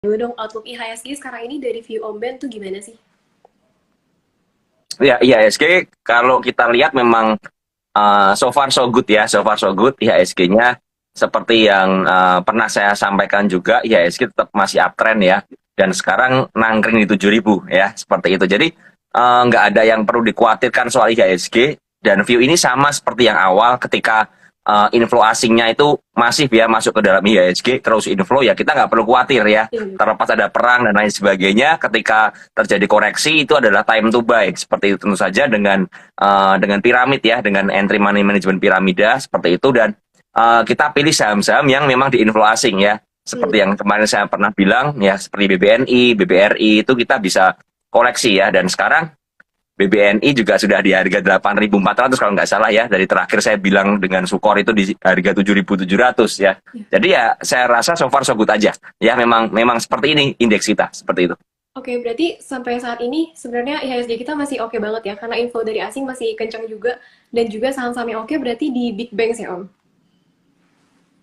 Dulu dong outlook IHSG sekarang ini dari view Om Ben tuh gimana sih? Ya, IHSG kalau kita lihat memang so far so good ya, so far so good. IHSG-nya seperti yang pernah saya sampaikan juga, IHSG tetap masih uptrend ya, dan sekarang nangkring di 7.000 ya, seperti itu. Jadi nggak ada yang perlu dikhawatirkan soal IHSG, dan view ini sama seperti yang awal ketika inflow asingnya itu masif ya masuk ke dalam IHSG, terus inflow ya kita nggak perlu khawatir ya, Iya. terlepas ada perang dan lain sebagainya. Ketika terjadi koreksi itu adalah time to buy, seperti itu. Tentu saja dengan piramid ya, dengan entry money management piramida seperti itu. Dan kita pilih saham-saham yang memang di inflow asing ya, Hmm. seperti yang kemarin saya pernah bilang ya, seperti BBNI, BBRI itu kita bisa koleksi ya. Dan sekarang BBNI juga sudah di harga 8.400 kalau nggak salah ya. Dari terakhir saya bilang dengan Sukor itu di harga 7.700 ya. Jadi ya saya rasa so far so good aja. Ya memang seperti ini indeks kita, seperti itu. Oke, berarti sampai saat ini sebenarnya IHSG kita masih oke banget ya, karena info dari asing masih kencang juga, dan juga saham-saham yang oke berarti di big banks ya Om?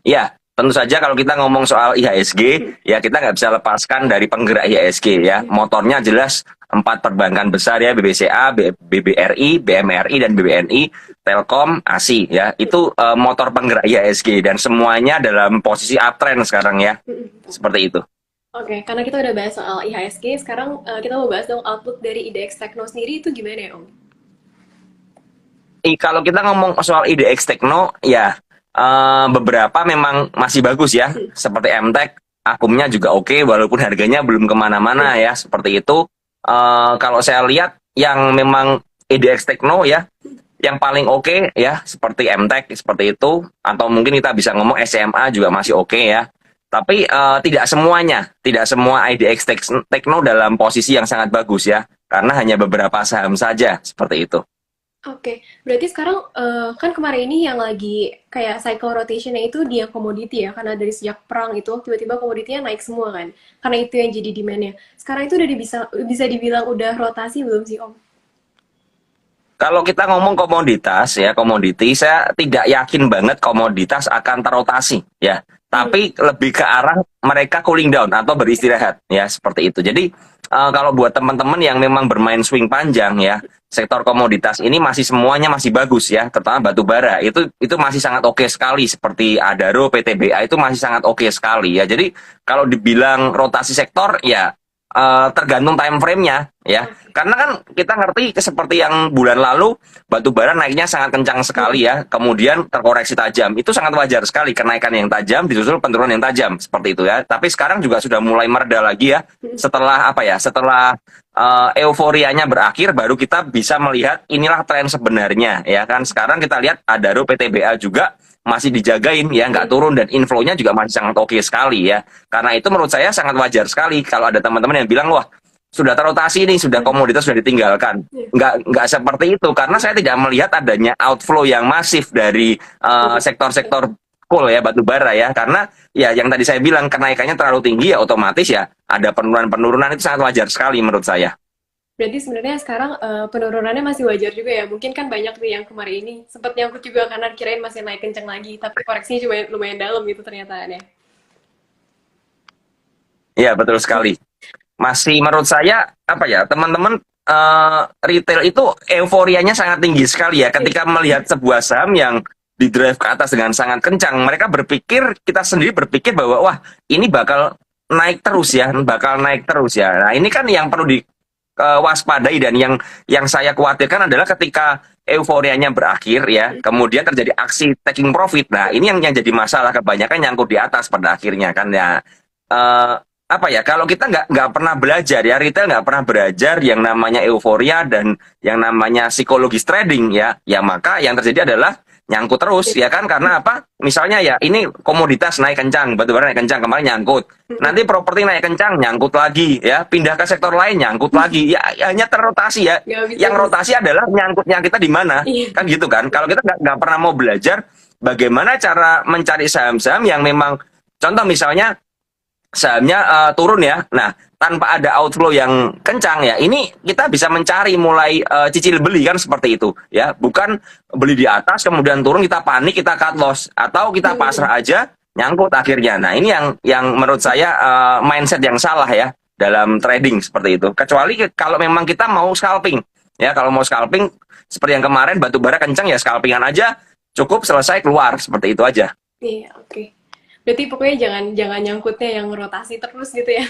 Ya, tentu saja kalau kita ngomong soal IHSG, Hmm. ya kita nggak bisa lepaskan dari penggerak IHSG ya. Ya. Motornya jelas empat perbankan besar ya, BBCA, BBRI, BMRI, dan BBNI, Telkom, ASI ya. Itu motor penggerak IHSG, dan semuanya dalam posisi uptrend sekarang ya. Hmm. Seperti itu. Oke, karena kita udah bahas soal IHSG, sekarang kita mau bahas dong outlook dari IDX Tekno sendiri itu gimana ya Om? Kalau kita ngomong soal IDX Tekno, ya beberapa memang masih bagus ya, Hmm. seperti MTEK, akumnya juga oke, walaupun harganya belum kemana-mana Ya. ya, seperti itu. Kalau saya lihat yang memang IDX Tekno ya, yang paling oke ya, seperti MTEK, seperti itu, atau mungkin kita bisa ngomong SMA juga masih oke ya. Tapi tidak semua IDX Tekno dalam posisi yang sangat bagus ya, karena hanya beberapa saham saja, seperti itu. Oke, berarti sekarang kan kemarin ini yang lagi kayak cycle rotationnya itu dia komoditi ya, karena dari sejak perang itu tiba-tiba komoditinya naik semua kan, karena itu yang jadi demand-nya. Sekarang itu udah bisa dibilang udah rotasi belum sih Om? Kalau kita ngomong komoditas ya, komoditi, saya tidak yakin banget komoditas akan terotasi ya. Hmm. Tapi lebih ke arah mereka cooling down atau beristirahat ya, seperti itu. Jadi kalau buat teman-teman yang memang bermain swing panjang ya, sektor komoditas ini masih semuanya masih bagus ya, terutama batu bara. Itu masih sangat oke sekali, seperti Adaro, PTBA itu masih sangat oke sekali ya. Jadi kalau dibilang rotasi sektor ya tergantung time frame-nya ya. Karena kan kita ngerti seperti yang bulan lalu batu bara naiknya sangat kencang sekali ya, kemudian terkoreksi tajam. Itu sangat wajar sekali, kenaikan yang tajam disusul penurunan yang tajam seperti itu ya. Tapi sekarang juga sudah mulai mereda lagi ya. Setelah apa ya? Setelah euforianya berakhir, baru kita bisa melihat inilah tren sebenarnya ya kan. Sekarang kita lihat Adaro, PTBA juga masih dijagain ya, nggak turun, dan inflow-nya juga masih sangat oke sekali ya. Karena itu menurut saya sangat wajar sekali kalau ada teman-teman yang bilang, wah sudah terotasi nih, sudah komoditas sudah ditinggalkan. Nggak seperti itu, karena saya tidak melihat adanya outflow yang masif dari sektor-sektor coal ya, batu bara ya. Karena ya yang tadi saya bilang, kenaikannya terlalu tinggi ya, otomatis ya ada penurunan-penurunan, itu sangat wajar sekali menurut saya. Berarti sebenarnya sekarang penurunannya masih wajar juga ya. Mungkin kan banyak tuh yang kemarin ini sempat nyangkut juga karena kirain masih naik kenceng lagi, tapi koreksinya cuma lumayan dalam gitu ternyata ya. Ya, betul sekali. Masih menurut saya apa ya, teman-teman, retail itu euforianya sangat tinggi sekali ya ketika melihat sebuah saham yang di drive ke atas dengan sangat kencang. Mereka berpikir, kita sendiri berpikir bahwa wah ini bakal naik terus ya, bakal naik terus ya. Nah ini kan yang perlu diwaspadai, dan yang saya khawatirkan adalah ketika euforianya berakhir ya, kemudian terjadi aksi taking profit. Nah ini yang jadi masalah, kebanyakan nyangkut di atas pada akhirnya kan ya. eh, Apa ya, kalau kita nggak pernah belajar ya, retail nggak pernah belajar yang namanya euforia dan yang namanya psikologis trading ya, ya maka yang terjadi adalah nyangkut terus ya kan. Karena apa, misalnya ya ini komoditas naik kencang, batubara naik kencang, kemarin nyangkut, nanti properti naik kencang nyangkut lagi ya, pindah ke sektor lain nyangkut lagi ya, hanya terrotasi ya. Nggak bisa Yang bisa. rotasi adalah nyangkutnya kita di mana, Iya. kan gitu kan. Kalau kita nggak pernah mau belajar bagaimana cara mencari saham-saham yang memang, contoh misalnya sahamnya turun ya. Nah, tanpa ada outflow yang kencang ya, ini kita bisa mencari mulai cicil beli kan, seperti itu ya. Bukan beli di atas kemudian turun kita panik, kita cut loss, atau kita pasrah aja nyangkut akhirnya. Nah, ini yang menurut saya mindset yang salah ya dalam trading seperti itu. Kecuali kalau memang kita mau scalping, ya kalau mau scalping seperti yang kemarin batu bara kencang ya scalpingan aja, cukup selesai keluar seperti itu aja. Iya, oke. Berarti pokoknya jangan jangan nyangkutnya yang rotasi terus gitu ya.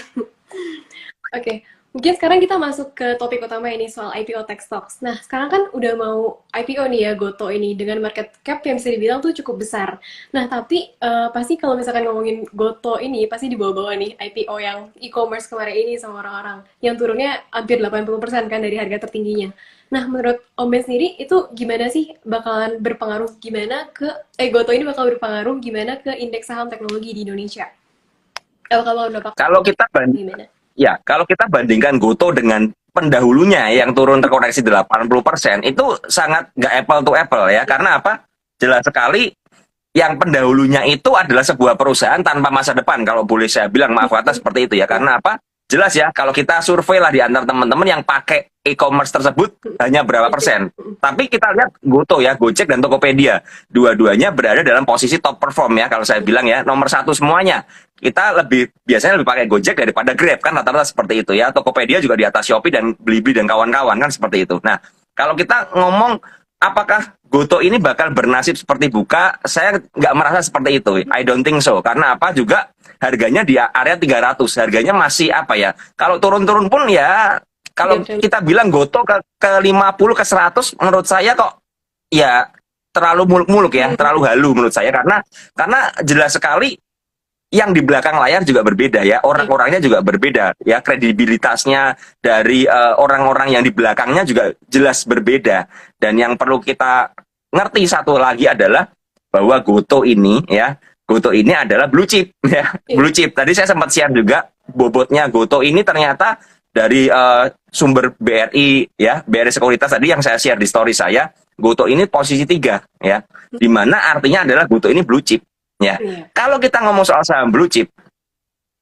Oke, mungkin sekarang kita masuk ke topik utama ini soal IPO Tech Stocks. Nah, sekarang kan udah mau IPO nih ya Goto ini dengan market cap yang bisa dibilang tuh cukup besar. Nah, tapi pasti kalau misalkan ngomongin Goto ini pasti dibawa-bawa nih IPO yang e-commerce kemarin ini sama orang-orang yang turunnya hampir 80% kan dari harga tertingginya. Nah, menurut Om Ben sendiri itu gimana sih bakalan berpengaruh gimana ke Goto ini bakal berpengaruh gimana ke indeks saham teknologi di Indonesia? Apakah bakal berdampak Kalau kita gimana? Ya, kalau kita bandingkan Goto dengan pendahulunya yang turun terkoreksi 80%, itu sangat nggak apple to apple ya. Karena apa? Jelas sekali yang pendahulunya itu adalah sebuah perusahaan tanpa masa depan, kalau boleh saya bilang, maaf kata seperti itu ya. Karena apa? Jelas ya, kalau kita survei lah di antar teman-teman yang pakai e-commerce tersebut hanya berapa persen. Tapi kita lihat Goto ya, Gojek dan Tokopedia, dua-duanya berada dalam posisi top perform ya, kalau saya bilang ya, nomor satu semuanya. Kita biasanya lebih pakai Gojek daripada Grab kan, rata-rata seperti itu ya. Tokopedia juga di atas Shopee dan Blibli dan kawan-kawan kan seperti itu. Nah, kalau kita ngomong apakah Goto ini bakal bernasib seperti Buka, saya nggak merasa seperti itu. I don't think so. Karena apa juga harganya di area 300. Harganya masih apa ya? Kalau turun-turun pun ya, kalau kita bilang Goto ke 50 ke 100, menurut saya kok ya terlalu muluk-muluk ya, terlalu halu menurut saya. Karena jelas sekali yang di belakang layar juga berbeda ya, orang-orangnya juga berbeda ya, kredibilitasnya dari orang-orang yang di belakangnya juga jelas berbeda. Dan yang perlu kita ngerti satu lagi adalah bahwa Goto ini adalah blue chip ya, blue chip. Tadi saya sempat share juga bobotnya Goto ini ternyata dari sumber BRI ya, BRI Sekuritas tadi yang saya share di story saya, Goto ini posisi 3 ya, dimana artinya adalah Goto ini blue chip. Ya, kalau kita ngomong soal saham blue chip,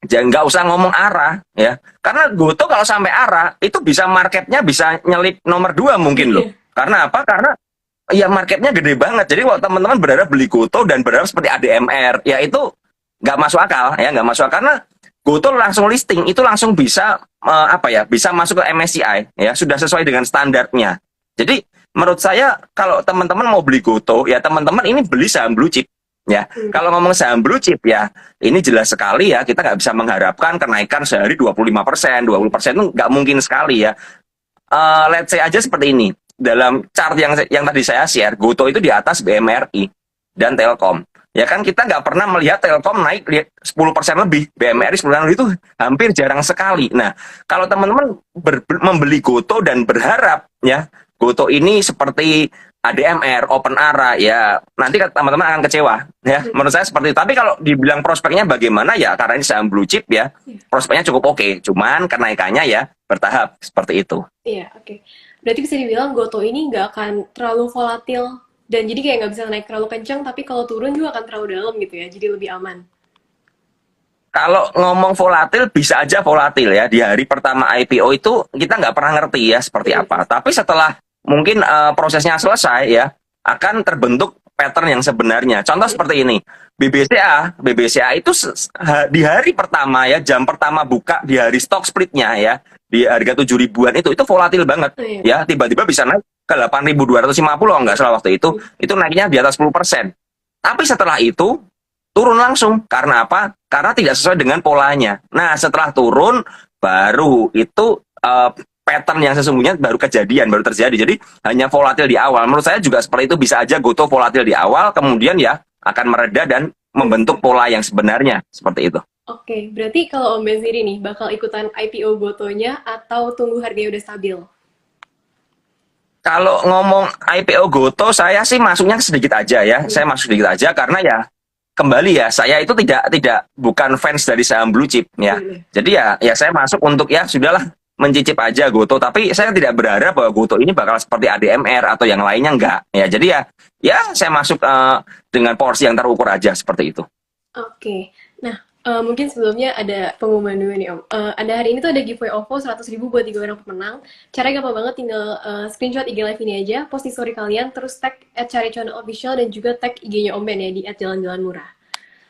jangan nggak usah ngomong arah ya, karena Goto kalau sampai arah itu bisa marketnya bisa nyelip nomor 2 mungkin loh. Karena apa? Karena ya marketnya gede banget. Jadi kalau teman-teman berharap beli Goto dan berharap seperti ADMR, ya itu nggak masuk akal ya, nggak masuk akal. Karena Goto langsung listing itu langsung bisa bisa masuk ke MSCI ya, sudah sesuai dengan standarnya. Jadi menurut saya kalau teman-teman mau beli Goto ya, teman-teman ini beli saham blue chip. Ya, kalau ngomong saham blue chip ya, ini jelas sekali ya, kita nggak bisa mengharapkan kenaikan sehari 25%, 20% itu nggak mungkin sekali ya. Let's say aja seperti ini, dalam chart yang tadi saya share, Goto itu di atas BMRI dan Telkom. Ya kan kita nggak pernah melihat Telkom naik 10% lebih, BMRI 10% lebih itu hampir jarang sekali. Nah, kalau teman-teman membeli Goto dan berharap ya, Goto ini seperti ADMR, Open Ara ya, nanti teman-teman akan kecewa ya. Menurut saya seperti itu. Tapi kalau dibilang prospeknya bagaimana ya, karena ini saham blue chip ya, prospeknya cukup oke. Cuman kenaikannya ya bertahap seperti itu. Iya, oke. Berarti bisa dibilang Goto ini nggak akan terlalu volatil dan jadi kayak nggak bisa naik terlalu kencang, tapi kalau turun juga akan terlalu dalam gitu ya, jadi lebih aman. Kalau ngomong volatil, bisa aja volatil ya. Di hari pertama IPO itu kita nggak pernah ngerti ya seperti apa. Tapi setelah mungkin prosesnya selesai ya, akan terbentuk pattern yang sebenarnya. Contoh seperti ini, BBCA itu di hari pertama ya, jam pertama buka di hari stock splitnya ya, di harga 7 ribuan itu volatil banget ya, tiba-tiba bisa naik ke 8.250 nggak salah waktu itu naiknya di atas 10%. Tapi setelah itu turun langsung. Karena apa? Karena tidak sesuai dengan polanya. Nah, setelah turun baru itu pattern yang sesungguhnya baru kejadian, baru terjadi. Jadi hanya volatil di awal. Menurut saya juga seperti itu, bisa aja Goto volatil di awal, kemudian ya akan mereda dan membentuk pola yang sebenarnya seperti itu. Oke, berarti kalau Om Ben sendiri nih bakal ikutan IPO Gotonya atau tunggu harganya udah stabil? Kalau ngomong IPO Goto, saya sih masuknya sedikit aja ya. Saya masuk sedikit aja karena ya kembali ya, saya itu bukan fans dari saham blue chip ya. Jadi ya saya masuk untuk ya sudahlah, mencicip aja Goto, tapi saya tidak berharap bahwa Goto ini bakal seperti ADMR atau yang lainnya, enggak ya. Jadi ya saya masuk dengan porsi yang terukur aja seperti itu. Oke. Nah, mungkin sebelumnya ada pengumuman dulu nih Om. Ada hari ini tuh ada giveaway OVO 100.000 buat 3 orang pemenang. Caranya gampang banget, tinggal screenshot IG live ini aja, post di story kalian, terus tag @cariconofficial dan juga tag IG-nya Om Ben ya di @jalan-jalan murah.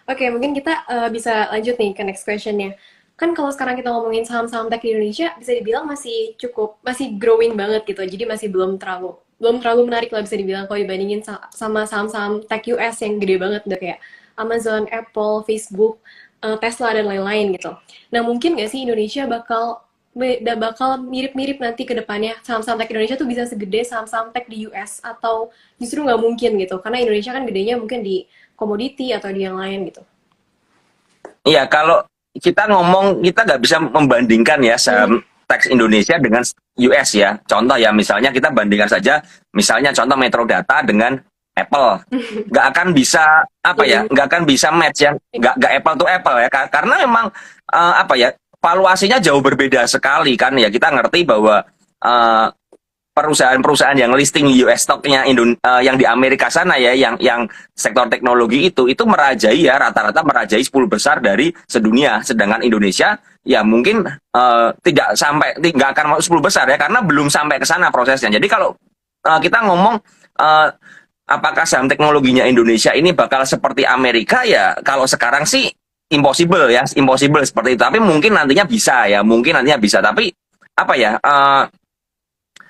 Oke, mungkin kita bisa lanjut nih ke next questionnya. Kan kalau sekarang kita ngomongin saham-saham tech di Indonesia, bisa dibilang masih growing banget gitu. Jadi masih belum terlalu menarik lah bisa dibilang kalau dibandingin sama saham-saham tech US yang gede banget udah kayak Amazon, Apple, Facebook, Tesla dan lain-lain gitu. Nah, mungkin nggak sih Indonesia bakal mirip-mirip nanti ke depannya saham-saham tech Indonesia tuh bisa segede saham-saham tech di US atau justru nggak mungkin gitu karena Indonesia kan gedenya mungkin di komoditi atau di yang lain gitu. Iya, kalau kita ngomong, kita nggak bisa membandingkan ya Hmm. saham teks Indonesia dengan US ya. Contoh ya, misalnya kita bandingkan saja, misalnya contoh Metro Data dengan Apple. Nggak akan bisa, apa ya, Iya, nggak akan bisa match ya, nggak apple to apple ya. Karena memang, apa ya, valuasinya jauh berbeda sekali kan ya. Kita ngerti bahwa eh, perusahaan-perusahaan yang listing US stocknya yang di Amerika sana ya, yang sektor teknologi itu merajai ya, rata-rata merajai 10 besar dari sedunia, sedangkan Indonesia ya mungkin tidak sampai, nggak akan masuk 10 besar ya, karena belum sampai ke sana prosesnya. Jadi kalau kita ngomong uh, apakah saham teknologinya Indonesia ini bakal seperti Amerika, ya kalau sekarang sih impossible ya, impossible seperti itu. Tapi mungkin nantinya bisa ya, mungkin nantinya bisa. Tapi apa ya,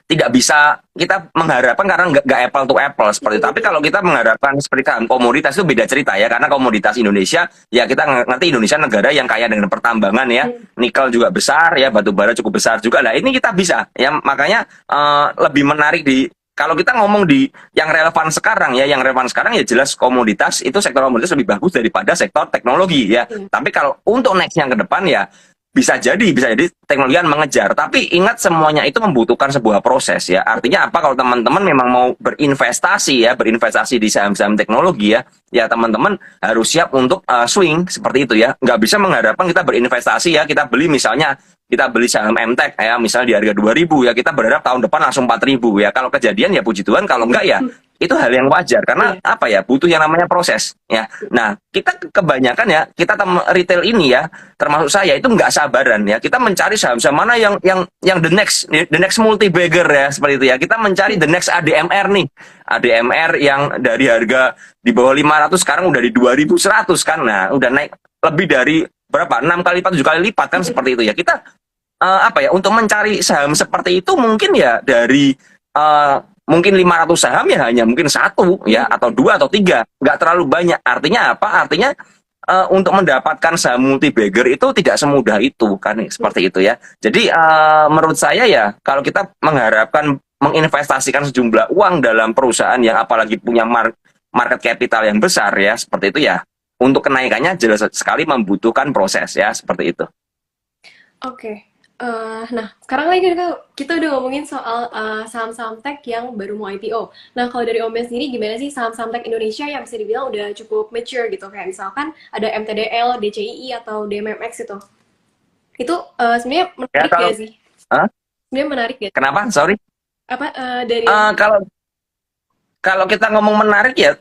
tidak bisa kita mengharapkan karena nggak apple to apple seperti itu. Tapi kalau kita mengharapkan seperti saham komoditas itu beda cerita ya, karena komoditas Indonesia ya kita ngerti Indonesia negara yang kaya dengan pertambangan ya, nikel juga besar ya, batu bara cukup besar juga. Nah ini kita bisa ya, makanya lebih menarik di, kalau kita ngomong di yang relevan sekarang ya, yang relevan sekarang ya jelas komoditas itu, sektor komoditas lebih bagus daripada sektor teknologi ya. iya. Tapi kalau untuk next yang ke depan ya bisa jadi teknologi akan mengejar, tapi ingat semuanya itu membutuhkan sebuah proses ya. Artinya apa, kalau teman-teman memang mau berinvestasi di saham-saham teknologi ya, ya teman-teman harus siap untuk swing seperti itu ya. Nggak bisa mengharapkan kita berinvestasi ya, kita beli misalnya, kita beli saham MTech ya, misalnya di harga 2.000 ya, kita berharap tahun depan langsung 4.000 ya. Kalau kejadian ya puji Tuhan, kalau enggak ya itu hal yang wajar, karena Iya. apa ya, butuh yang namanya proses ya. Nah kita kebanyakan ya, kita retail ini ya, termasuk saya itu nggak sabaran ya, kita mencari saham-saham mana yang the next multi bagger ya, seperti itu ya. Kita mencari the next ADMR nih, ADMR yang dari harga di bawah 500 sekarang udah di 2.100 kan. Nah udah naik lebih dari berapa, 6 kali lipat, 7 kali lipat kan, seperti itu ya. Kita apa ya, untuk mencari saham seperti itu mungkin ya dari mungkin 500 saham ya hanya mungkin satu ya, atau dua atau tiga, nggak terlalu banyak. Artinya apa? Artinya untuk mendapatkan saham multi bagger itu tidak semudah itu kan, seperti itu ya. Jadi menurut saya ya, kalau kita mengharapkan menginvestasikan sejumlah uang dalam perusahaan yang apalagi punya market capital yang besar ya, seperti itu ya, untuk kenaikannya jelas sekali membutuhkan proses ya, seperti itu. Oke. Nah, sekarang lagi kita udah ngomongin soal saham-saham tech yang baru mau IPO. Nah, kalau dari Omnya sendiri gimana sih saham-saham tech Indonesia yang bisa dibilang udah cukup mature gitu? Kayak misalkan ada MTDL, DCII, atau DMMX itu. Itu sebenarnya Ya menarik kalau gak sih? Hah? Sebenarnya menarik gak? Kenapa? Sorry. Apa dari yang... Kalau kalau kita ngomong menarik ya,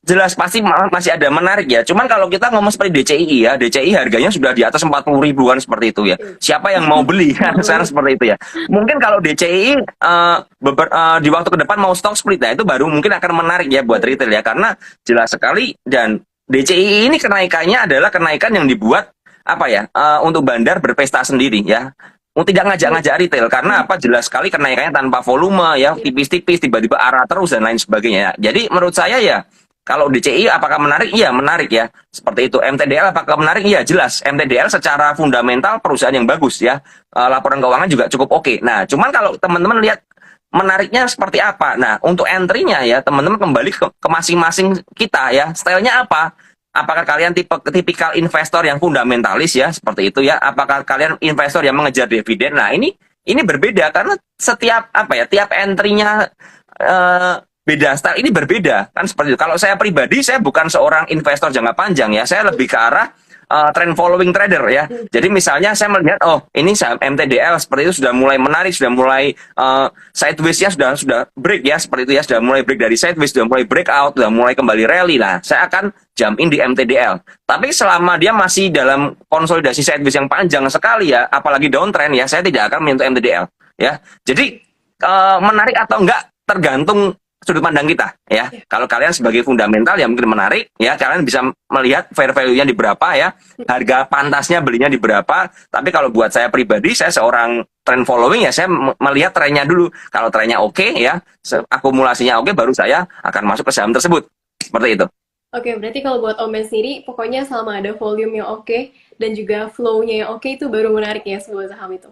jelas pasti masih ada menarik ya. Cuman kalau kita ngomong seperti DCI ya, DCI harganya sudah di atas 40.000 kan, seperti itu ya. Siapa yang mau beli kan sekarang, seperti itu ya. Mungkin kalau DCI di waktu ke depan mau stock split, nah itu baru mungkin akan menarik ya buat retail ya, karena jelas sekali. Dan DCI ini kenaikannya adalah kenaikan yang dibuat apa ya, untuk bandar berpesta sendiri ya. Tidak ngajak-ngajak retail, karena apa, jelas sekali kenaikannya tanpa volume ya, tipis-tipis, tiba-tiba arah terus dan lain sebagainya. Jadi menurut saya ya, kalau DCI apakah menarik? Iya menarik ya, seperti itu. MTDL apakah menarik? Iya jelas. MTDL secara fundamental perusahaan yang bagus ya, laporan keuangan juga cukup oke. Nah cuman kalau teman-teman lihat menariknya seperti apa, nah untuk entry-nya ya teman-teman kembali ke masing-masing kita ya, stylenya apa. Apakah kalian tipikal investor yang fundamentalis ya, seperti itu ya? Apakah kalian investor yang mengejar dividen? Nah, ini berbeda karena setiap apa ya, tiap entry-nya beda, style ini berbeda kan, seperti itu. Kalau saya pribadi, saya bukan seorang investor jangka panjang ya. Saya lebih ke arah trend following trader ya. Jadi misalnya saya melihat, oh ini saham MTDL seperti itu sudah mulai menarik, sudah mulai sideways-nya sudah break ya, seperti itu ya, sudah mulai break dari sideways, sudah mulai breakout, sudah mulai kembali rally. Nah, saya akan jump in di MTDL. Tapi selama dia masih dalam konsolidasi sideways yang panjang sekali ya, apalagi downtrend ya, saya tidak akan menyentuh MTDL ya. Jadi menarik atau enggak tergantung sudut pandang kita ya. Ya. Kalau kalian sebagai fundamental ya mungkin menarik ya, kalian bisa melihat fair value-nya di berapa ya, harga pantasnya belinya di berapa. Tapi kalau buat saya pribadi, saya seorang trend following ya, saya melihat trennya dulu. Kalau trennya oke ya, akumulasinya oke, baru saya akan masuk ke saham tersebut. Seperti itu. Oke, berarti kalau buat Om Ben sendiri, pokoknya selama ada volume yang oke dan juga flow-nya yang oke itu baru menarik ya sebuah saham itu.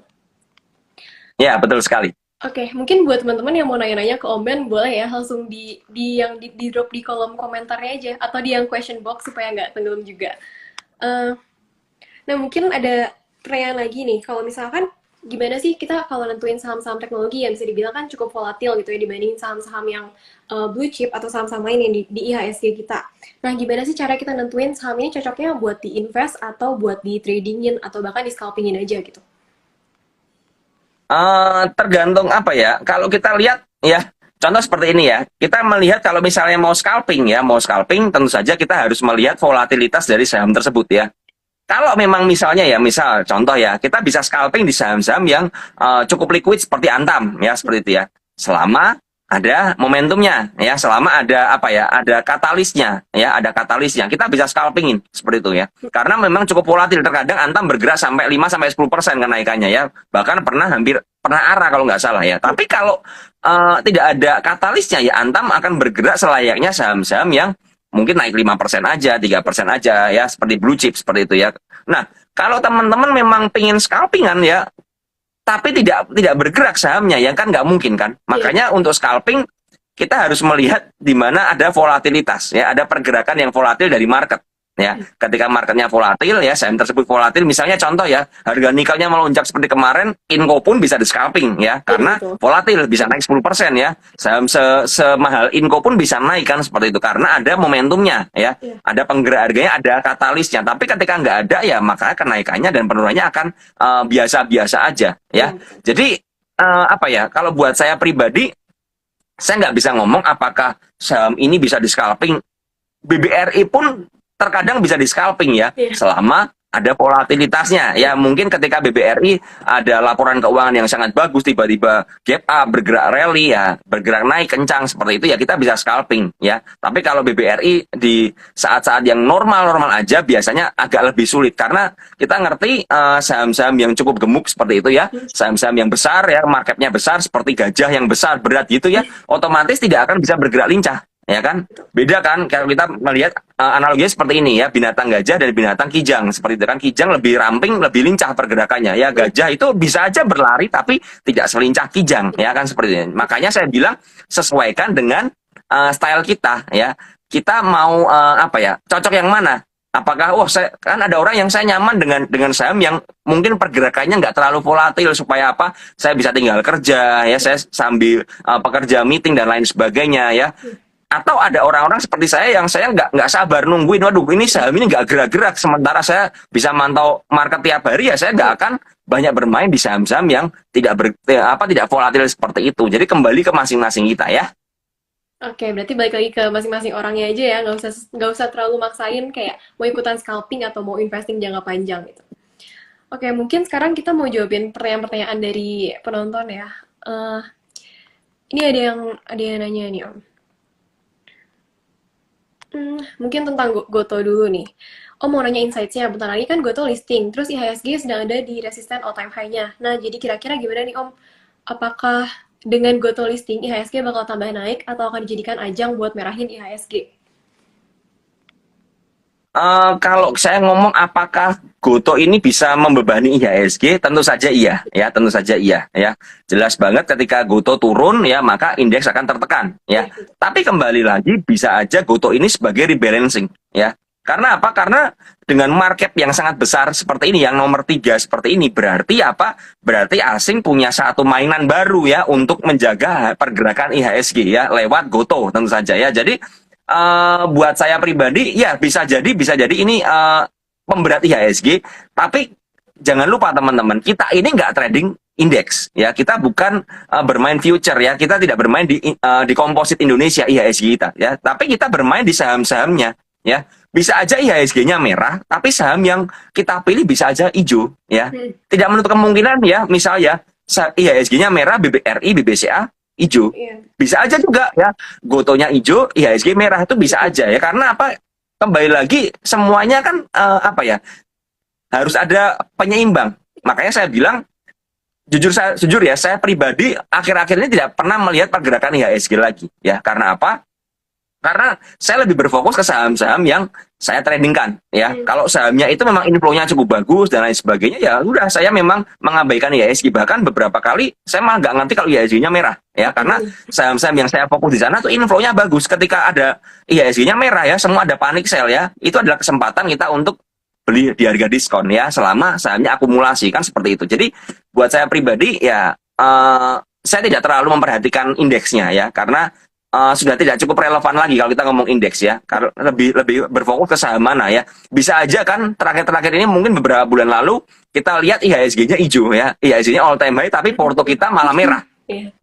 Ya, betul sekali. Oke, mungkin buat teman-teman yang mau nanya-nanya ke Om Ben, boleh ya langsung di drop di kolom komentarnya aja atau di yang question box supaya nggak tenggelam juga. Eh, nah, mungkin ada pertanyaan lagi nih. Kalau misalkan gimana sih kita kalau nentuin saham-saham teknologi yang bisa dibilang kan cukup volatil gitu ya dibanding saham-saham yang blue chip atau saham-saham lain yang di IHSG kita. Nah, gimana sih cara kita nentuin saham ini cocoknya buat di-invest atau buat di-tradingin atau bahkan di-scalpingin aja gitu? Tergantung apa ya. Kalau kita lihat ya, contoh seperti ini ya. Kita melihat kalau misalnya mau scalping ya, mau scalping tentu saja kita harus melihat volatilitas dari saham tersebut ya. Kalau memang misalnya ya, misal contoh ya, kita bisa scalping di saham-saham yang cukup liquid seperti Antam ya, seperti itu ya. Selama ada momentumnya ya, selama ada apa ya, ada katalisnya ya, ada katalisnya. Kita bisa scalpingin seperti itu ya. Karena memang cukup volatil, terkadang Antam bergerak sampai 5 sampai 10% kenaikannya ya. Bahkan pernah arah kalau nggak salah ya. Tapi kalau tidak ada katalisnya ya, Antam akan bergerak selayaknya saham-saham yang mungkin naik 5% aja, 3% aja ya, seperti blue chip seperti itu ya. Nah, kalau teman-teman memang pengen scalpingan ya, tapi tidak bergerak sahamnya, yang kan nggak mungkin kan. Makanya untuk scalping kita harus melihat di mana ada volatilitas ya, ada pergerakan yang volatil dari market ya. Ketika marketnya volatil ya, saham tersebut volatil, misalnya contoh ya, harga nikelnya melonjak seperti kemarin, Inco pun bisa di scalping ya, karena volatil bisa naik 10% ya. Saham semahal Inco pun bisa naik kan seperti itu karena ada momentumnya ya. Ada penggerak harganya, ada katalisnya. Tapi ketika nggak ada ya, maka kenaikannya dan penurunannya akan biasa-biasa aja ya. Jadi apa ya, kalau buat saya pribadi, saya nggak bisa ngomong apakah saham ini bisa di scalping. BBRI pun terkadang bisa di scalping ya, selama ada volatilitasnya ya. Mungkin ketika BBRI ada laporan keuangan yang sangat bagus, tiba-tiba gap up, bergerak rally ya, bergerak naik kencang seperti itu ya, kita bisa scalping ya. Tapi kalau BBRI di saat-saat yang normal-normal aja biasanya agak lebih sulit, karena kita ngerti saham-saham yang cukup gemuk seperti itu ya, saham-saham yang besar ya, marketnya besar seperti gajah yang besar berat gitu ya, otomatis tidak akan bisa bergerak lincah. Ya kan, beda kan kalau kita melihat analoginya seperti ini ya, binatang gajah dan binatang kijang seperti itu kan. Kijang lebih ramping, lebih lincah pergerakannya ya, gajah itu bisa aja berlari tapi tidak selincah kijang ya kan, seperti ini. Makanya saya bilang sesuaikan dengan style kita ya, kita mau apa ya, cocok yang mana. Apakah saya kan ada orang yang saya nyaman dengan saham yang mungkin pergerakannya nggak terlalu volatil, supaya apa, saya bisa tinggal kerja ya, saya sambil pekerja meeting dan lain sebagainya ya. Atau ada orang-orang seperti saya yang saya nggak sabar nungguin, waduh ini saham ini nggak gerak-gerak, sementara saya bisa mantau market tiap hari ya, saya nggak akan banyak bermain di saham-saham yang tidak volatil seperti itu. Jadi kembali ke masing-masing kita ya. Oke, berarti balik lagi ke masing-masing orangnya aja ya, nggak usah terlalu maksain kayak mau ikutan scalping atau mau investing jangka panjang gitu. Oke, mungkin sekarang kita mau jawabin pertanyaan-pertanyaan dari penonton ya. Ini ada yang nanya nih Om. Mungkin tentang Goto dulu nih. Mau nanya insights-nya. Bentar lagi kan Goto listing, terus IHSG sedang ada di resisten all time high-nya. Nah, jadi kira-kira gimana nih Om? Apakah dengan Goto listing, IHSG bakal tambah naik atau akan dijadikan ajang buat merahin IHSG? Kalau saya ngomong apakah Goto ini bisa membebani IHSG, tentu saja iya ya, tentu saja iya ya. Jelas banget ketika Goto turun ya, maka indeks akan tertekan ya. Tapi kembali lagi bisa aja Goto ini sebagai rebalancing ya. Karena apa? Karena dengan market yang sangat besar seperti ini, yang nomor 3 seperti ini, berarti apa? Berarti asing punya satu mainan baru ya untuk menjaga pergerakan IHSG ya, lewat Goto tentu saja ya. Jadi buat saya pribadi ya bisa jadi ini pemberat IHSG, tapi jangan lupa teman-teman, kita ini nggak trading indeks ya, kita bukan bermain future ya, kita tidak bermain di komposit Indonesia IHSG kita ya, tapi kita bermain di saham-sahamnya ya. Bisa aja IHSG-nya merah, tapi saham yang kita pilih bisa aja hijau ya. Tidak menutup kemungkinan ya, misalnya IHSG-nya merah BBRI, BBCA, hijau. Iya. Bisa aja juga ya, gotonya hijau, IHSG merah itu bisa aja ya. Karena apa? Kembali lagi semuanya kan apa ya? Harus ada penyeimbang. Makanya saya bilang jujur ya, saya pribadi akhir-akhir ini tidak pernah melihat pergerakan IHSG lagi ya. Karena apa? Karena saya lebih berfokus ke saham-saham yang saya tradingkan ya. Kalau sahamnya itu memang inflow-nya cukup bagus dan lain sebagainya, ya udah saya memang mengabaikan IHSG. Bahkan beberapa kali saya malah nggak ngerti kalau IHSG-nya merah ya, karena saham-saham yang saya fokus di sana tuh inflow-nya bagus. Ketika ada IHSG-nya merah ya, semua ada panic sell ya, itu adalah kesempatan kita untuk beli di harga diskon ya, selama sahamnya akumulasi, kan seperti itu. Jadi buat saya pribadi ya, saya tidak terlalu memperhatikan indeksnya ya, karena sudah tidak cukup relevan lagi kalau kita ngomong indeks ya, karena lebih berfokus ke saham mana ya. Bisa aja kan terakhir-terakhir ini mungkin beberapa bulan lalu kita lihat IHSG-nya hijau ya, IHSG-nya all time high, tapi porto kita malah merah.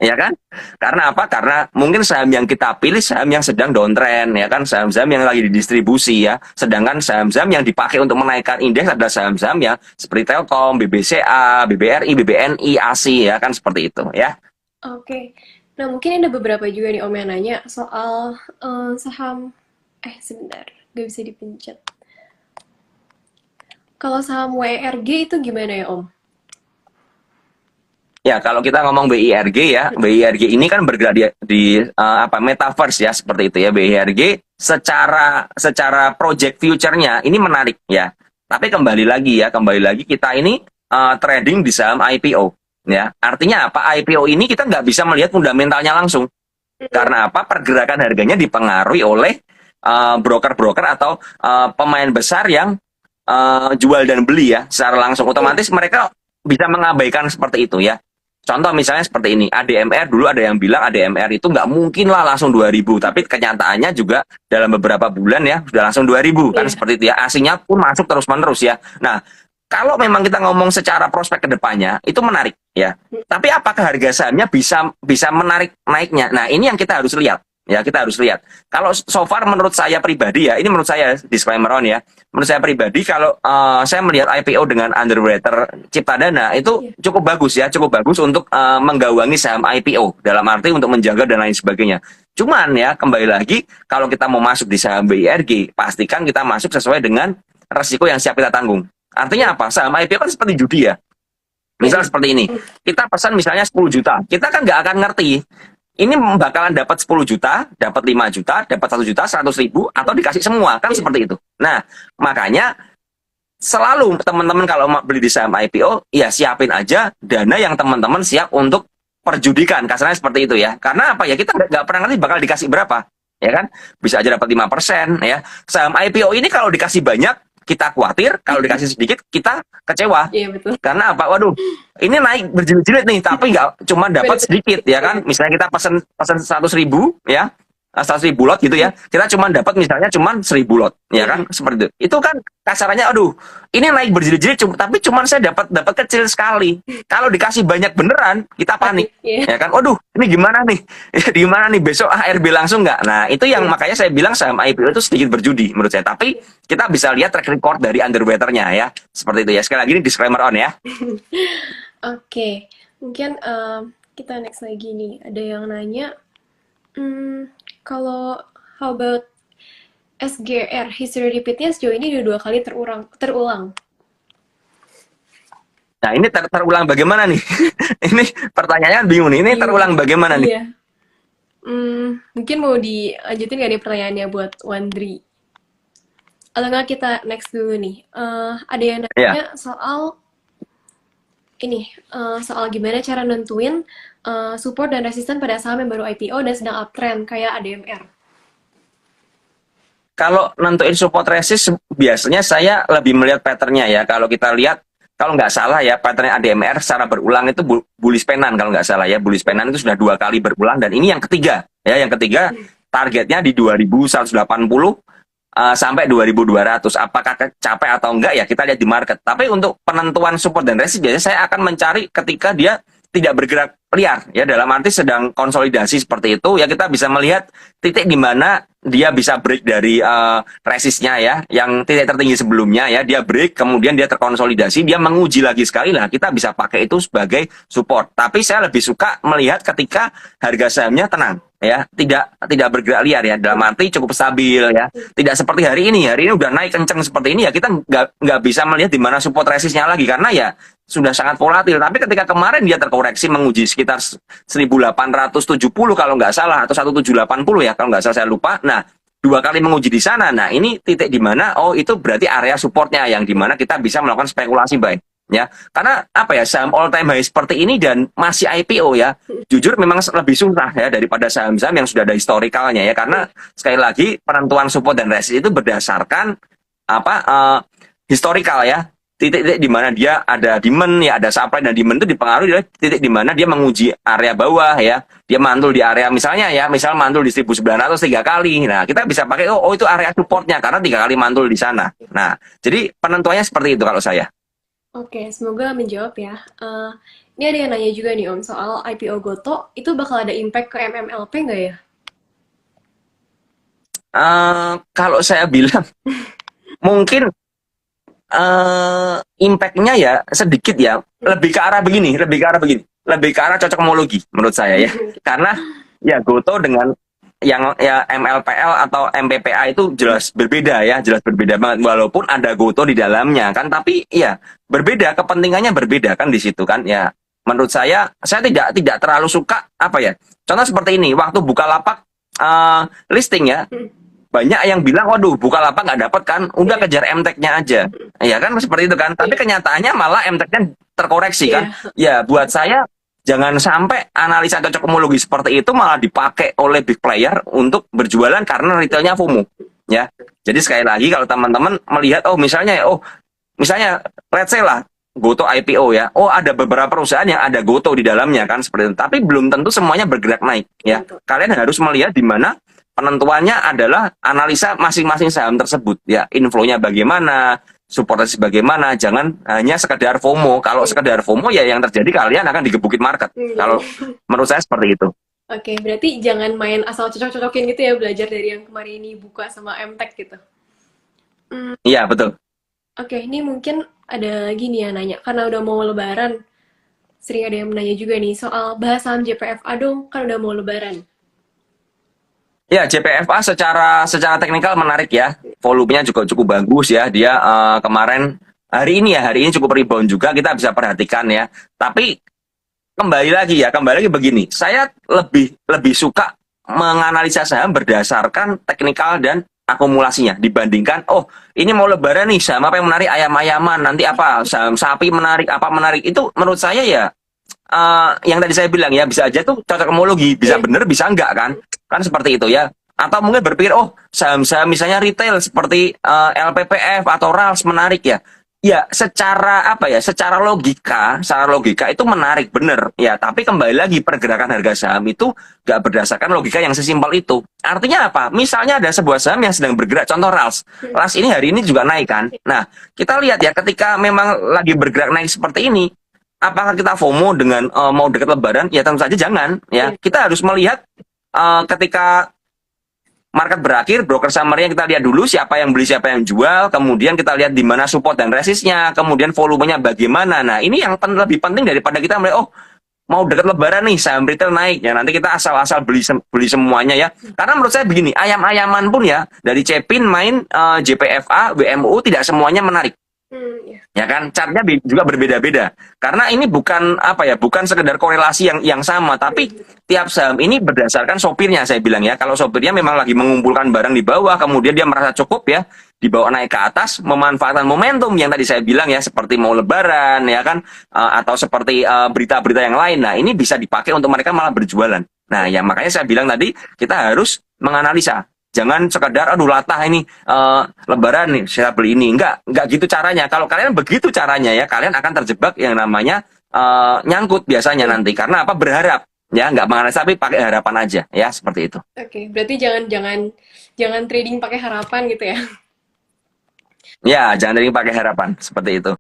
Ya kan? Karena apa? Karena mungkin saham yang kita pilih saham yang sedang downtrend ya kan, saham-saham yang lagi didistribusi ya. Sedangkan saham-saham yang dipakai untuk menaikkan indeks adalah saham-saham yang seperti Telkom, BBCA, BBRI, BBNI, ASI ya kan, seperti itu ya. Oke. Nah, mungkin ada beberapa juga nih Om yang nanya soal saham. Sebentar, gak bisa dipencet. Kalau saham WRG itu gimana ya Om? Ya, kalau kita ngomong BIRG ya, BIRG ini kan bergerak di apa, metaverse ya, seperti itu ya. BIRG secara project future-nya ini menarik ya. Tapi kembali lagi kita ini trading di saham IPO ya. Artinya apa? IPO ini kita nggak bisa melihat fundamentalnya langsung. Karena apa? Pergerakan harganya dipengaruhi oleh broker-broker atau pemain besar yang jual dan beli ya secara langsung. Otomatis mereka bisa mengabaikan seperti itu ya. Contoh misalnya seperti ini, ADMR, dulu ada yang bilang ADMR itu nggak mungkin lah langsung 2000, tapi kenyataannya juga dalam beberapa bulan ya sudah langsung 2000 kan, seperti itu ya. Asingnya pun masuk terus-menerus ya. Nah, kalau memang kita ngomong secara prospek ke depannya itu menarik ya. Tapi apakah harga sahamnya bisa menarik naiknya? Nah, ini yang kita harus lihat. Ya, kita harus lihat. Kalau so far menurut saya pribadi ya, ini menurut saya disclaimer on ya. Menurut saya pribadi kalau saya melihat IPO dengan underwriter Ciptadana itu cukup bagus ya, cukup bagus untuk menggawangi saham IPO dalam arti untuk menjaga dan lain sebagainya. Cuman ya kembali lagi kalau kita mau masuk di saham BIRG, pastikan kita masuk sesuai dengan resiko yang siap kita tanggung. Artinya apa? Saham IPO kan seperti judi ya. Misal seperti ini, kita pesan misalnya 10 juta, kita kan nggak akan ngerti ini bakalan dapat 10 juta, dapat 5 juta, dapat 1 juta, 100.000, atau dikasih semua, kan seperti itu. Nah, makanya selalu teman-teman kalau mau beli di saham IPO, ya siapin aja dana yang teman-teman siap untuk perjudikan, kasarnya seperti itu ya. Karena apa ya, kita nggak pernah ngerti bakal dikasih berapa, ya kan? Bisa aja dapat 5% ya. Saham IPO ini kalau dikasih banyak, kita khawatir, kalau dikasih sedikit kita kecewa. Iya, betul. Karena apa? Waduh, ini naik berjilid-jilid nih, tapi nggak cuma dapat sedikit ya kan? Misalnya kita pesan 100.000 ya, 100.000 lot gitu ya, kita cuma dapat misalnya cuma 1.000 lot ya kan, seperti itu. Itu kan kasarannya, aduh, ini naik berjilid-jilid, tapi cuma saya dapat kecil sekali. Kalau dikasih banyak beneran, kita panik ya kan. Waduh, ini gimana nih? Gimana nih besok ARB langsung nggak? Nah, itu yang makanya saya bilang saham IPO itu sedikit berjudi menurut saya. Tapi kita bisa lihat track record dari underwriter-nya ya, seperti itu ya. Sekali lagi ini disclaimer on ya. Oke, mungkin kita next lagi nih. Ada yang nanya, kalau how about SGR, history repeatnya sejauh ini udah 2 kali terulang. Nah, ini terulang bagaimana nih? Ini pertanyaannya bingung nih. Ini terulang bagaimana nih? Iya. Mungkin mau dilanjutin nggak nih pertanyaannya buat Wandri? Atau nggak kita next dulu nih. Ada yang nanya soal ini, soal gimana cara nentuin support dan resisten pada saham yang baru IPO dan sedang uptrend kayak ADMR. Kalau nentuin support resist, biasanya saya lebih melihat patternnya ya. Kalau kita lihat, kalau nggak salah ya, patternnya ADMR secara berulang itu bullish penan, kalau nggak salah ya. Bullish penan itu sudah 2 kali berulang, dan ini yang ketiga. Ya, yang ketiga targetnya di 2180 sampai 2200. Apakah capek atau enggak ya, kita lihat di market. Tapi untuk penentuan support dan resist, biasanya saya akan mencari ketika dia tidak bergerak liar ya, dalam arti sedang konsolidasi seperti itu ya, kita bisa melihat titik di mana dia bisa break dari resistnya ya, yang titik tertinggi sebelumnya ya, dia break, kemudian dia terkonsolidasi, dia menguji lagi sekali lah, kita bisa pakai itu sebagai support. Tapi saya lebih suka melihat ketika harga sahamnya tenang ya, tidak bergerak liar ya, dalam arti cukup stabil ya, tidak seperti hari ini udah naik kenceng seperti ini ya, kita nggak bisa melihat di mana support resistnya lagi karena ya sudah sangat volatil. Tapi ketika kemarin dia terkoreksi menguji sekitar 1870 kalau nggak salah, atau 1780 ya kalau nggak salah, saya lupa. Nah, dua kali menguji di sana. Nah, ini titik di mana oh itu berarti area supportnya yang di mana kita bisa melakukan spekulasi buy. Ya, karena apa ya, saham all time high seperti ini dan masih IPO ya, jujur memang lebih susah ya daripada saham-saham yang sudah ada historikalnya ya, karena sekali lagi penentuan support dan resist itu berdasarkan apa historical ya, titik-titik di mana dia ada demand ya, ada supply, dan demand itu dipengaruhi oleh titik di mana dia menguji area bawah ya, dia mantul di area misalnya ya, misal mantul di 1900 tiga kali. Nah, kita bisa pakai oh itu area supportnya karena tiga kali mantul di sana. Nah, jadi penentuannya seperti itu kalau saya. Oke, semoga menjawab ya. Ini ada yang nanya juga nih Om soal IPO Goto, itu bakal ada impact ke MMLP nggak ya? Kalau saya bilang mungkin impact-nya ya sedikit ya, lebih ke arah begini, lebih ke arah cocok homologi menurut saya ya, karena ya Goto dengan yang ya MLPL atau MPPA itu jelas berbeda ya, jelas berbeda banget, walaupun ada Goto di dalamnya kan, tapi ya berbeda, kepentingannya berbeda kan di situ kan ya. Menurut saya tidak terlalu suka apa ya, contoh seperti ini, waktu Bukalapak listing ya, banyak yang bilang, waduh, Bukalapak nggak dapat kan, udah kejar MTEK-nya aja. Ya kan, seperti itu kan. Tapi kenyataannya malah MTEK-nya terkoreksi kan. Ya, buat saya, jangan sampai analisa cocok homologi seperti itu malah dipakai oleh big player untuk berjualan karena retailnya FOMO. Ya, jadi sekali lagi kalau teman-teman melihat, oh misalnya, let's say lah, Goto IPO ya, oh ada beberapa perusahaan yang ada Goto di dalamnya kan, seperti itu. Tapi belum tentu semuanya bergerak naik ya. Kalian harus melihat di mana penentuannya adalah analisa masing-masing saham tersebut ya, inflow-nya bagaimana, supportasi bagaimana, jangan hanya sekedar FOMO. Kalau sekedar FOMO ya yang terjadi kalian akan digebukin market. Kalau menurut saya seperti itu. Oke, berarti jangan main asal cocok-cocokin gitu ya, belajar dari yang kemarin ini buka sama MTech gitu. Iya, betul. Oke, ini mungkin ada lagi nih yang nanya, karena udah mau lebaran, sering ada yang menanya juga nih soal bahas saham JPFA dong, kan udah mau lebaran. Ya, JPFA secara teknikal menarik ya. Volumenya juga cukup bagus ya. Dia kemarin hari ini cukup rebound juga, kita bisa perhatikan ya. Tapi kembali lagi begini. Saya lebih suka menganalisa saham berdasarkan teknikal dan akumulasinya dibandingkan oh ini mau lebaran nih, saham apa yang menarik, ayam-ayaman, nanti apa saham sapi menarik, apa menarik. Itu menurut saya ya yang tadi saya bilang ya, bisa aja tuh cocok homologi, bisa bener bisa enggak kan seperti itu ya. Atau mungkin berpikir oh saham-saham misalnya retail seperti LPPF atau RALS menarik ya, ya secara logika itu menarik bener ya. Tapi kembali lagi, pergerakan harga saham itu nggak berdasarkan logika yang sesimpel itu. Artinya apa, misalnya ada sebuah saham yang sedang bergerak, contoh RALS ini hari ini juga naik kan. Nah, kita lihat ya, ketika memang lagi bergerak naik seperti ini, apakah kita FOMO dengan mau dekat lebaran? Ya tentu saja jangan ya. Kita harus melihat ketika market berakhir, broker summary-nya kita lihat dulu siapa yang beli, siapa yang jual, kemudian kita lihat di mana support dan resistnya, kemudian volumenya bagaimana. Nah, ini yang lebih penting daripada kita melihat oh mau dekat lebaran nih saham retail naik ya, nanti kita asal-asal beli semuanya ya. Karena menurut saya begini, ayam-ayaman pun ya, dari Cepin main JPFA, WMU tidak semuanya menarik. Ya kan, chartnya juga berbeda-beda karena ini bukan bukan sekedar korelasi yang sama, tapi tiap saham ini berdasarkan sopirnya. Saya bilang ya, kalau sopirnya memang lagi mengumpulkan barang di bawah, kemudian dia merasa cukup ya, dibawa naik ke atas, memanfaatkan momentum yang tadi saya bilang ya, seperti mau lebaran ya kan, atau seperti berita-berita yang lain. Nah, ini bisa dipakai untuk mereka malah berjualan. Nah, ya makanya saya bilang tadi kita harus menganalisa. Jangan sekadar aduh latah ini lebaran nih saya beli ini. Enggak gitu caranya. Kalau kalian begitu caranya ya, kalian akan terjebak yang namanya nyangkut biasanya nanti. Karena apa? Berharap. Ya, nggak menganalisa tapi pakai harapan aja ya, seperti itu. Oke, berarti jangan trading pakai harapan gitu ya. Ya, jangan trading pakai harapan, seperti itu.